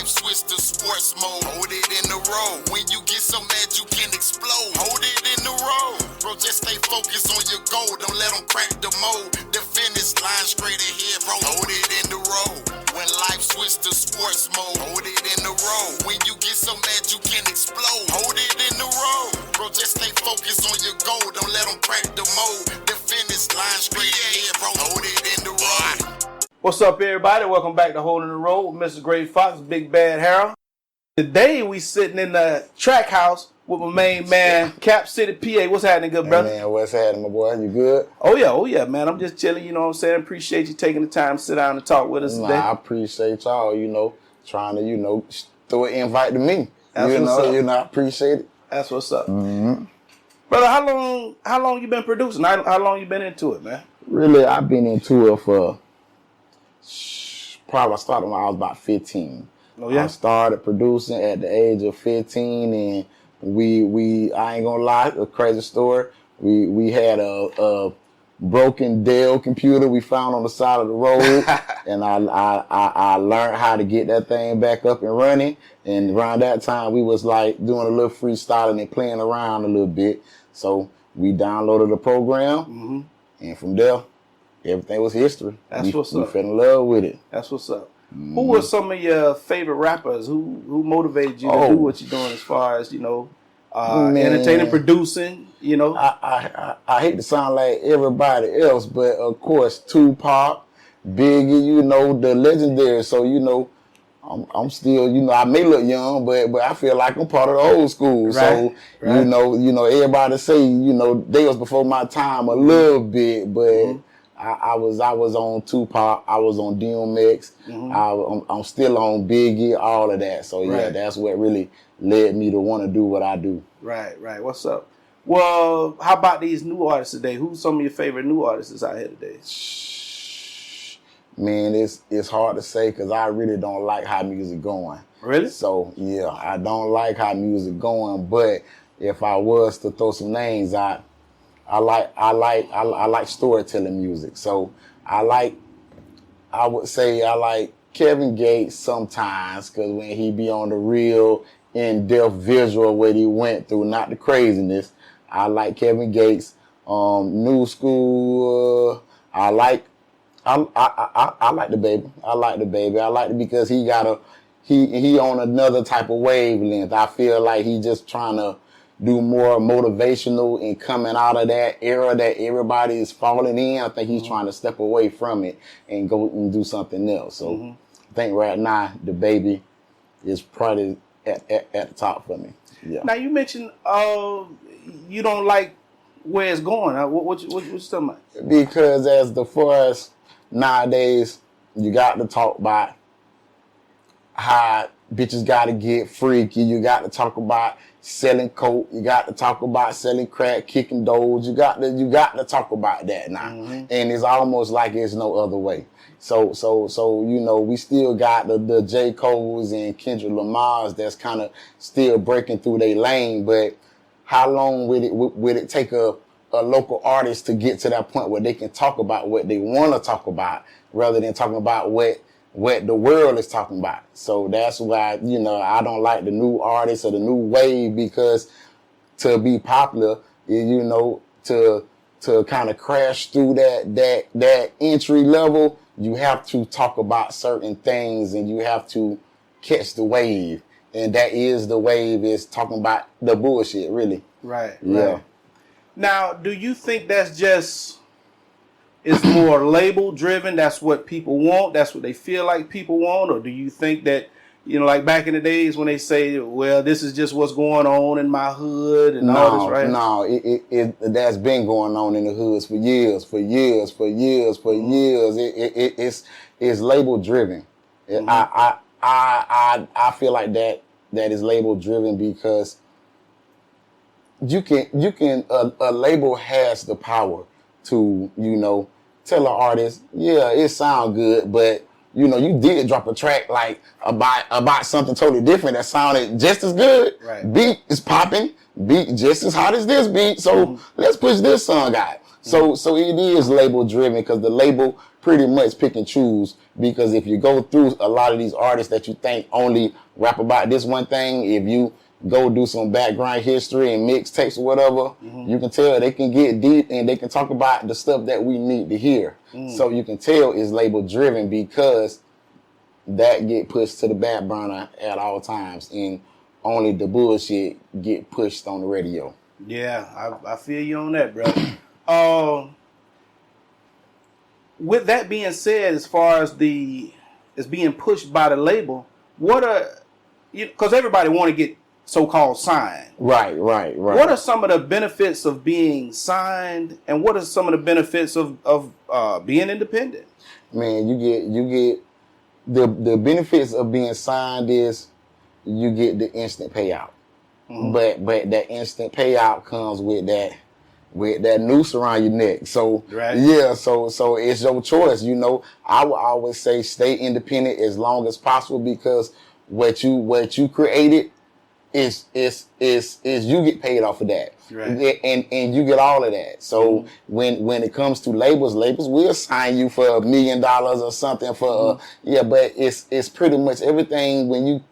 switch to sports mode. Hold it in the road. When you get so mad you can explode. Hold it in the road. Bro, just stay focused on your goal. Don't let them crack the mold. The finish line straight ahead, bro. Hold it in the road. When life switch to sports mode. Hold it in the road. When you get so mad you can explode. Hold it in the road. Bro, just stay focused on your goal. Don't let them crack the mold. The finish line straight ahead, bro. Hold it in the road. What's up, everybody? Welcome back to Holding the Road with Mr. Great Fox, Big Bad Harold. Today we sitting in the Traq house with my main man, Cap City P.A. What's happening, good brother? Hey man, what's happening, my boy? You good? Oh yeah, man. I'm just chilling, you know what I'm saying? Appreciate you taking the time to sit down and talk with us today. I appreciate y'all, trying to, throw an invite to me. That's what's up. I appreciate it. That's what's up. Mm-hmm. Brother, how long you been producing? How long you been into it, man? Really, I've been into it for probably I started when I was about 15. Oh, yeah? I started producing at the age of 15, and I ain't gonna lie, a crazy story. We had a broken Dell computer we found on the side of the road, and I learned how to get that thing back up and running. And around that time, we was like doing a little freestyling and playing around a little bit. So we downloaded the program, and from there, everything was history. What's up. We fell in love with it. That's what's up. Who were some of your favorite rappers? Who motivated you to do what you're doing as far as, entertaining, producing, I hate to sound like everybody else, but of course, Tupac, Biggie, the legendary. So, I'm still, I may look young, but I feel like I'm part of the old school. Right, so, right. Everybody say, they was before my time a little bit, but I was on Tupac, I was on DMX, I'm still on Biggie, all of that. So yeah, that's what really led me to want to do what I do. Right. What's up? Well, how about these new artists today? Who's some of your favorite new artists out here today? Man, it's hard to say because I really don't like how music going. Really? So yeah, I don't like how music going. But if I was to throw some names out, I like storytelling music. So I would say I like Kevin Gates sometimes, because when he be on the real in-depth visual what he went through, not the craziness. I like Kevin Gates. New school. I like the baby. I like the baby. I like it because he on another type of wavelength. I feel like he just trying to do more motivational and coming out of that era that everybody is falling in. I think he's trying to step away from it and go and do something else. So I think right now the baby is probably at the top for me. Yeah. Now you mentioned you don't like where it's going. What you talking about? Because as far as nowadays, you got to talk about how bitches got to get freaky. You got to talk about selling coke. You got to talk about selling crack, kicking doors. You got to talk about that now. And it's almost like it's no other way. So we still got the J. Cole's and Kendrick Lamar's that's kind of still breaking through their lane. But how long would it take a local artist to get to that point where they can talk about what they want to talk about rather than talking about what the world is talking about? So that's why, I don't like the new artists or the new wave, because to be popular, to kind of crash through that entry level, you have to talk about certain things and you have to catch the wave. And that is the wave, is talking about the bullshit, really. Right. Yeah. Now, do you think that's just, it's more label driven? That's what people want. That's what they feel like people want. Or do you think that, like back in the days when they say, well, this is just what's going on in my hood and all this, right? No, it that's been going on in the hoods for years. It's label driven. I feel like that is label driven because you can a label has the power to, tell an artist, yeah, it sound good, but you did drop a track like about something totally different that sounded just as good. Right. Beat is popping, beat just as hot as this beat. So let's push this song out. So it is label driven because the label pretty much pick and choose, because if you go through a lot of these artists that you think only rap about this one thing, if you go do some background history and mixtapes or whatever, you can tell they can get deep and they can talk about the stuff that we need to hear. So you can tell it's label driven, because that get pushed to the back burner at all times, and only the bullshit get pushed on the radio. Yeah, I feel you on that, bro. With that being said, as far as it's being pushed by the label, what are because everybody want to get so-called signed. Right. What are some of the benefits of being signed, and what are some of the benefits of being independent? Man, you get the benefits of being signed is you get the instant payout. But that instant payout comes with that noose around your neck. So yeah, so it's your choice. I would always say stay independent as long as possible, because what you created is you get paid off of that. Right. And you get all of that. So when it comes to labels will sign you for $1 million or something for but it's pretty much everything. When you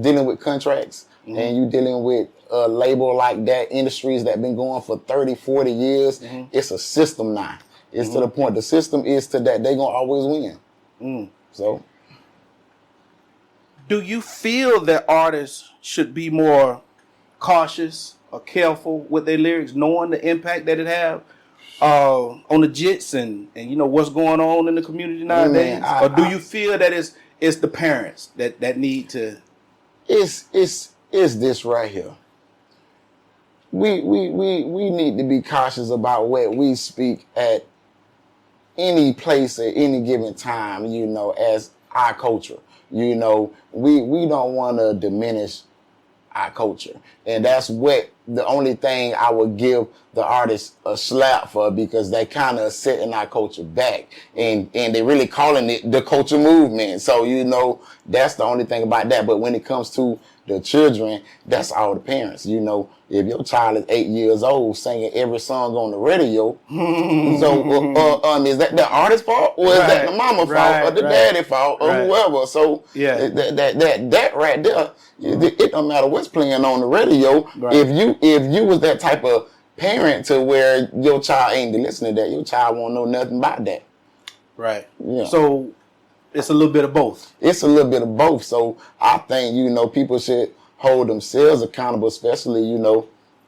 dealing with contracts and you dealing with a label like that, industries that been going for 30, 40 years, it's a system now. It's to the point the system is to that they gonna always win. So do you feel that artists should be more cautious or careful with their lyrics, knowing the impact that it have on the jits and what's going on in the community nowadays? Or do you feel that it's the parents that need to? It's this right here. We need to be cautious about what we speak at any place at any given time, as our culture. We don't want to diminish our culture. And that's what the only thing I would give the artists a slap for, because they kind of setting our culture back. And they really calling it the culture movement. So, that's the only thing about that. But when it comes to the children, that's all the parents. If your child is 8 years old singing every song on the radio, so is that the artist's fault, or is that the mama fault, or the daddy fault, or whoever? So that right there, it don't matter what's playing on the radio. If you was that type of parent to where your child ain't listening to that, your child won't know nothing about that. Right. Yeah. So it's a little bit of both. It's a little bit of both. So I think, people should hold themselves accountable, especially,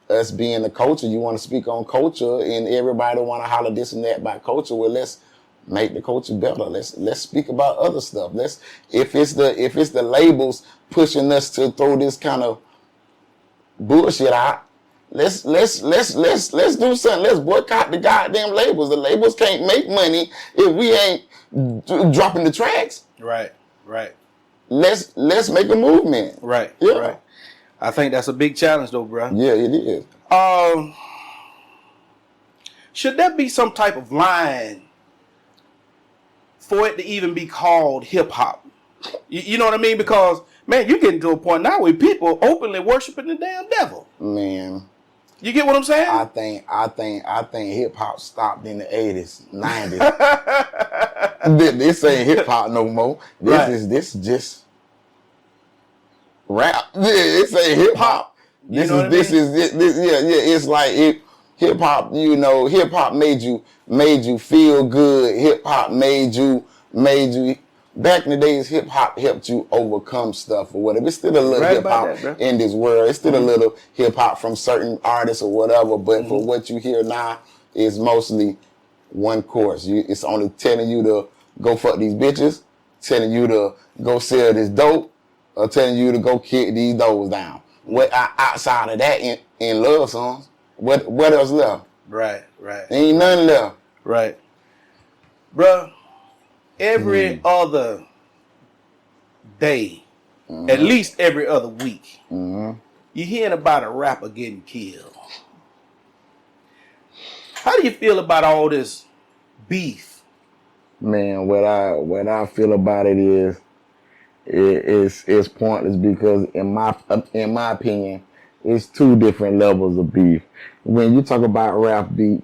us being the culture. You want to speak on culture, and everybody want to holler this and that about culture. Well, let's make the culture better. Let's speak about other stuff. If it's the labels pushing us to throw this kind of bullshit out, let's do something. Let's boycott the goddamn labels. The labels can't make money if we ain't dropping the tracks. Right. Let's make a movement. Right. Yeah. Right. I think that's a big challenge, though, bro. Yeah, it is. Should there be some type of line for it to even be called hip hop? You know what I mean? Because, man, you getting to a point now where people openly worshiping the damn devil. Man. You get what I'm saying? I think hip hop stopped in the 80s, 90s. This ain't hip hop no more. This is just rap. Yeah, this ain't hip hop. It's like hip hop, hip hop made you feel good. Hip hop made you back in the days, hip hop helped you overcome stuff or whatever. It's still a little hip hop in this world. It's still a little hip hop from certain artists or whatever. But for what you hear now, is mostly one course. It's only telling you to go fuck these bitches, telling you to go sell this dope, or telling you to go kick these doors down. What outside of that in love songs? What else left? Right. Ain't nothing left. Right. Bruh, every other day, at least every other week, you're hearing about a rapper getting killed. How do you feel about all this beef? Man, what I feel about it is it's pointless, because in my opinion, it's two different levels of beef. When you talk about rap beef,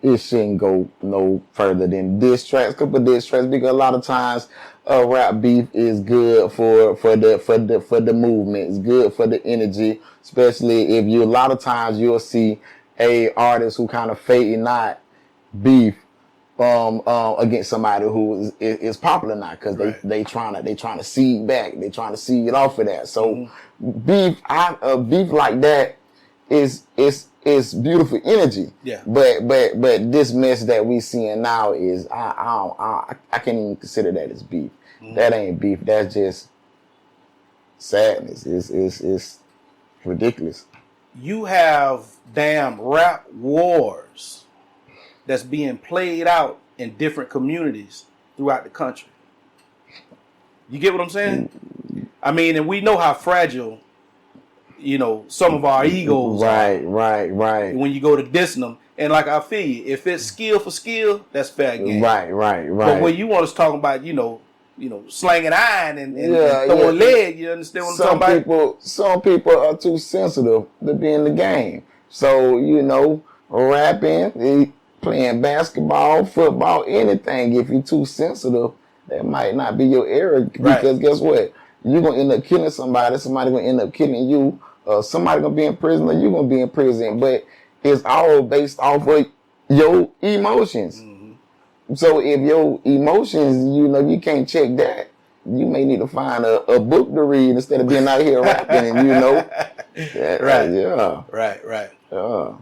it shouldn't go no further than diss tracks. Couple diss tracks because a lot of times rap beef is good for the movement. It's good for the energy, especially if you. A lot of times you'll see a artist who kind of fake and not beef against somebody who is popular now because they trying to seed back. They trying to seed off of that. So beef like that is beautiful energy. Yeah. But this mess that we seeing now is I can't even consider that as beef. That ain't beef. That's just sadness. It's ridiculous. You have damn rap wars that's being played out in different communities throughout the country. You get what I'm saying? I mean, and we know how fragile, some of our egos are. Right. When you go to dissing them. And like I feel you, if it's skill for skill, that's fair game. Right. But when you want us talking about, slanging iron and throwing lead, you understand what I'm talking about? Some people are too sensitive to be in the game. So, rapping, playing basketball, football, anything, if you're too sensitive, that might not be your area. Because guess what? You're going to end up killing somebody. Somebody going to end up killing you. Somebody going to be in prison or you're going to be in prison. But it's all based off of your emotions. So if your emotions, you can't check that, you may need to find a book to read instead of being out here rapping and Right. Yeah. Right. Yeah.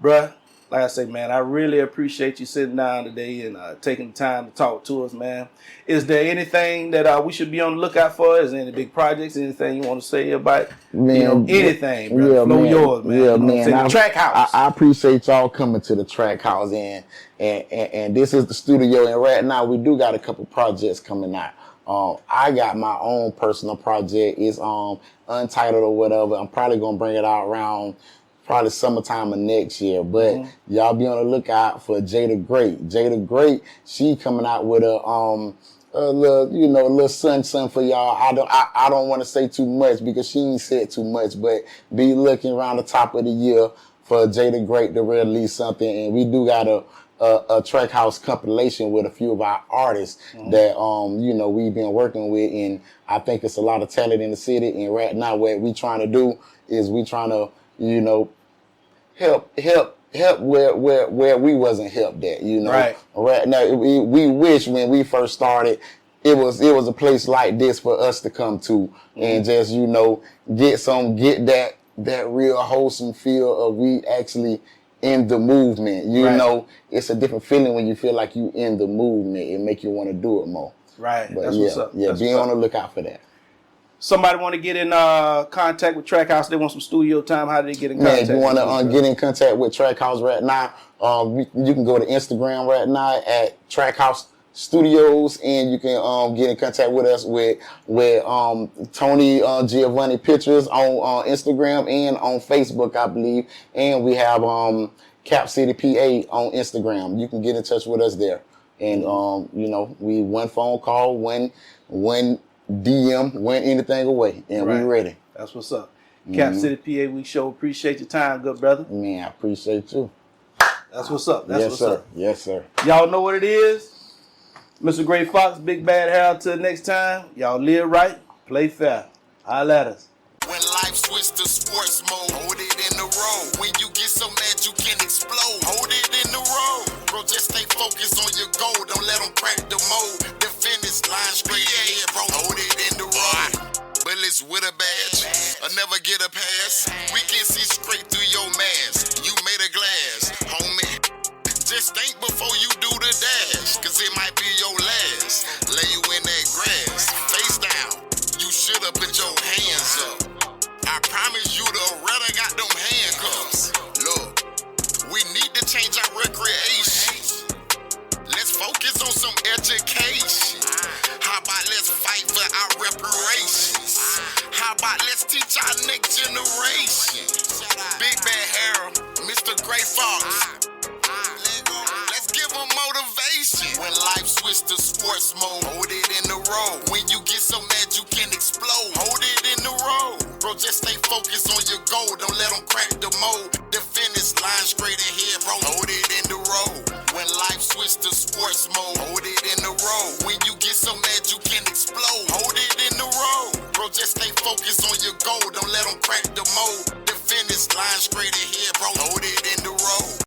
Bruh, like I say, man, I really appreciate you sitting down today and taking the time to talk to us, man. Is there anything that we should be on the lookout for? Is there any big projects? Anything you want to say about anything, bro? Yeah, Flow yours, man. Yeah, man. The Traq House. I appreciate y'all coming to the Traq House, and this is the studio. And right now we do got a couple projects coming out. I got my own personal project. It's untitled or whatever. I'm probably gonna bring it out around probably summertime of next year. But y'all be on the lookout for Jada Great. Jada Great, she coming out with a little son for y'all. I don't want to say too much because she ain't said too much, but be looking around the top of the year for Jada Great to release something. And we do got a Traq House compilation with a few of our artists that we've been working with, and I think it's a lot of talent in the city. And right now what we trying to do is we trying to help where we wasn't helped at, Right now, we wish when we first started, it was a place like this for us to come to and just, get that real wholesome feel of we actually in the movement. It's a different feeling when you feel like you in the movement. It make you want to do it more. Right. But that's what's up. Yeah, be on the lookout for that. Somebody want to get in contact with Traq House, they want some studio time, how do they get in contact? Man, if you want to get in contact with Traq House right now, you can go to Instagram right now at Traq House Studios, and you can get in contact with us with Tony Giovanni Pictures on Instagram and on Facebook, I believe. And we have Cap City P.A. on Instagram. You can get in touch with us there. And, we one phone call, one DM, went anything away, and we ready. That's what's up. Cap City P.A., we sure appreciate your time, good brother. Man, I appreciate you. That's what's up. Yes, sir. Y'all know what it is. Mr. Gray Fox, Big Bad Harold, till next time. Y'all live right, play fair. Holla at us. When life switch to sports mode, hold it in the road. When you get so mad you can explode, hold it in the road. Bro, just stay focused on your goal. Don't let them crack the mold. The finish line straight ahead, bro. Hold it in the road. Bullets with a badge, or never get a pass. We can see straight through your mask. You made a glass, homie. Just think before you do the dash, cause it might be your last. Lay you in that grass, face down. You should've put your hands up. I promise you the rather got them handcuffs. Look, we need to change our recreation. Let's focus on some education. How about let's fight for our reparations? How about let's teach our next generation? Big Bad Harold, Mr. Gray Fox. Let's give them motivation. When life switch to sports mode, hold it in the road. When you get so mad you can explode, hold it in the road. Bro, just stay focused on your goal. Don't let them crack the mold. The finish line straight ahead, bro. Hold it in the road. sports mode. Hold it in the road. When you get so mad you can explode. Hold it in the road. Bro, just stay focused on your goal. Don't let them crack the mold. The finish line straight ahead, bro. Hold it in the road.